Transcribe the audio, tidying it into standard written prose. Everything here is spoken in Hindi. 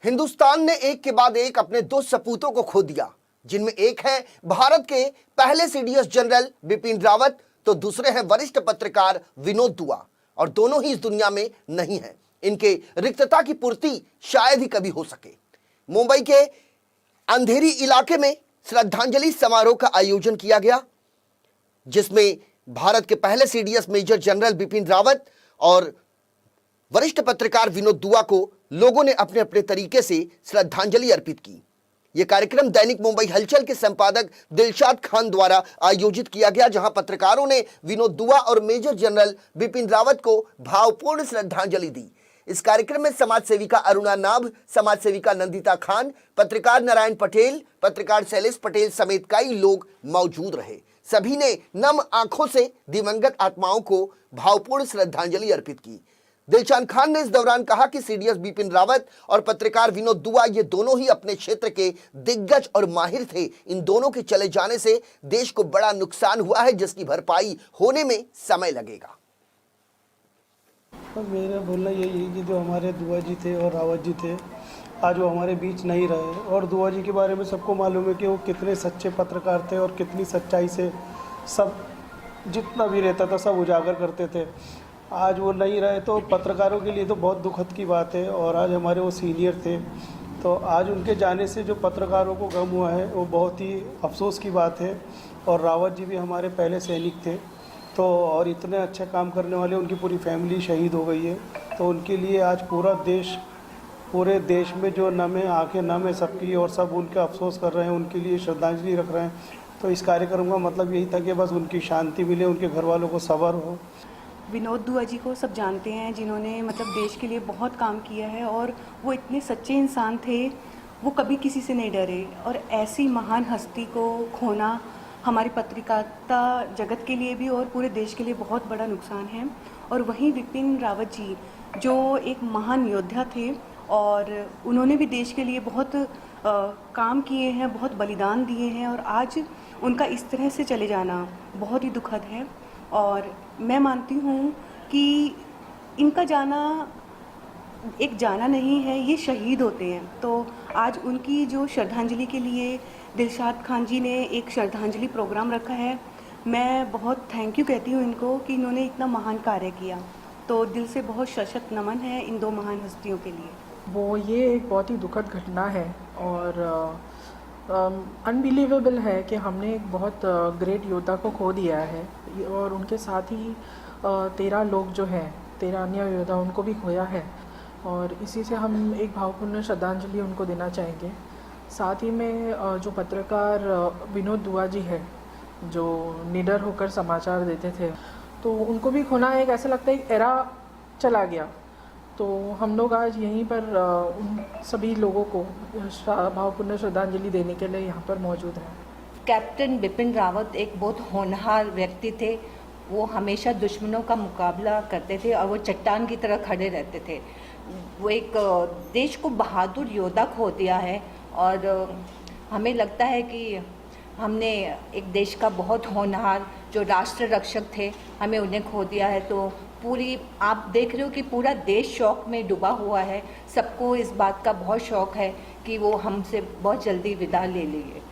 हिंदुस्तान ने एक के बाद एक अपने दो सपूतों को खो दिया, जिनमें एक है भारत के पहले सीडीएस जनरल बिपिन रावत, तो दूसरे हैं वरिष्ठ पत्रकार विनोद दुआ। और दोनों ही इस दुनिया में नहीं हैं। इनके रिक्तता की पूर्ति शायद ही कभी हो सके। मुंबई के अंधेरी इलाके में श्रद्धांजलि समारोह का आयोजन किया गया, जिसमें भारत के पहले CDS major general Bipin Rawat और वरिष्ठ पत्रकार विनोद दुआ को लोगों ने अपने अपने तरीके से श्रद्धांजलि अर्पित की। यह कार्यक्रम दैनिक मुंबई हलचल के संपादक दिलशाद खान द्वारा आयोजित किया गया, जहां पत्रकारों ने विनोद दुआ और मेजर जनरल बिपिन रावत को भावपूर्ण श्रद्धांजलि दी। इस कार्यक्रम में समाज सेविका अरुणा नाभ, समाज सेविका नंदिता खान, पत्रकार नारायण पटेल, पत्रकार शैलेश पटेल समेत कई लोग मौजूद रहे। सभी ने नम आंखों से दिवंगत आत्माओं को भावपूर्ण श्रद्धांजलि अर्पित की। दिलशाद खान ने इस दौरान कहा कि सीडीएस बिपिन रावत और पत्रकार विनोद दुआ ये दोनों ही अपने क्षेत्र के दिग्गज और माहिर थे। इन दोनों के चले जाने से देश को बड़ा नुकसान हुआ है, जिसकी भरपाई होने में समय लगेगा। तो मेरा बोलना यही है कि जो हमारे दुआ जी थे और रावत जी थे, आज वो हमारे बीच नहीं रहे। और दुआ जी के बारे में सबको मालूम है कि वो कितने सच्चे पत्रकार थे और कितनी सच्चाई से सब जितना भी रहता था सब उजागर करते थे। आज वो नहीं रहे तो पत्रकारों के लिए तो बहुत दुखद की बात है। और आज हमारे वो सीनियर थे, तो आज उनके जाने से जो पत्रकारों को गम हुआ है वो बहुत ही अफसोस की बात है। और रावत जी भी हमारे पहले सैनिक थे, तो और इतने अच्छे काम करने वाले, उनकी पूरी फैमिली शहीद हो गई है। तो उनके लिए आज पूरे देश में जो नम है, आंखें नम है सबकी, और सब उनका अफसोस कर रहे हैं, उनके लिए श्रद्धांजलि रख रहे हैं। तो इस कार्यक्रम का मतलब यही था कि बस उनकी शांति मिले, उनके घर वालों को सब्र हो। विनोद दुआ जी को सब जानते हैं, जिन्होंने मतलब देश के लिए बहुत काम किया है और वो इतने सच्चे इंसान थे, वो कभी किसी से नहीं डरे। और ऐसी महान हस्ती को खोना हमारी पत्रकारिता जगत के लिए भी और पूरे देश के लिए बहुत बड़ा नुकसान है। और वहीं बिपिन रावत जी जो एक महान योद्धा थे और उन्होंने भी देश के लिए बहुत काम किए हैं, बहुत बलिदान दिए हैं, और आज उनका इस तरह से चले जाना बहुत ही दुखद है। और मैं मानती हूँ कि इनका जाना एक जाना नहीं है, ये शहीद होते हैं। तो आज उनकी जो श्रद्धांजलि के लिए दिलशाद खान जी ने एक श्रद्धांजलि प्रोग्राम रखा है। मैं बहुत थैंक यू कहती हूँ इनको कि इन्होंने इतना महान कार्य किया। तो दिल से बहुत सशक्त नमन है इन दो महान हस्तियों के लिए। ये एक बहुत ही दुखद घटना है और अनबिलीवेबल है कि हमने एक बहुत ग्रेट योद्धा को खो दिया है और उनके साथ ही 13 लोग जो हैं, 13 अन्य योद्धा, उनको भी खोया है। और इसी से हम एक भावपूर्ण श्रद्धांजलि उनको देना चाहेंगे। साथ ही में जो पत्रकार विनोद दुआ जी है, जो निडर होकर समाचार देते थे, तो उनको भी खोना एक ऐसा लगता है एक एरा चला गया। तो हम लोग आज यहीं पर उन सभी लोगों को भावपूर्ण श्रद्धांजलि देने के लिए यहाँ पर मौजूद हैं। कैप्टन बिपिन रावत एक बहुत होनहार व्यक्ति थे। वो हमेशा दुश्मनों का मुकाबला करते थे और वो चट्टान की तरह खड़े रहते थे। वो एक देश को बहादुर योद्धा खो दिया है और हमें लगता है कि हमने एक देश का बहुत होनहार जो राष्ट्र रक्षक थे, हमें उन्हें खो दिया है। तो पूरी आप देख रहे हो कि पूरा देश शौक में डूबा हुआ है। सबको इस बात का बहुत शौक है कि वो हमसे बहुत जल्दी विदा ले लेंगे।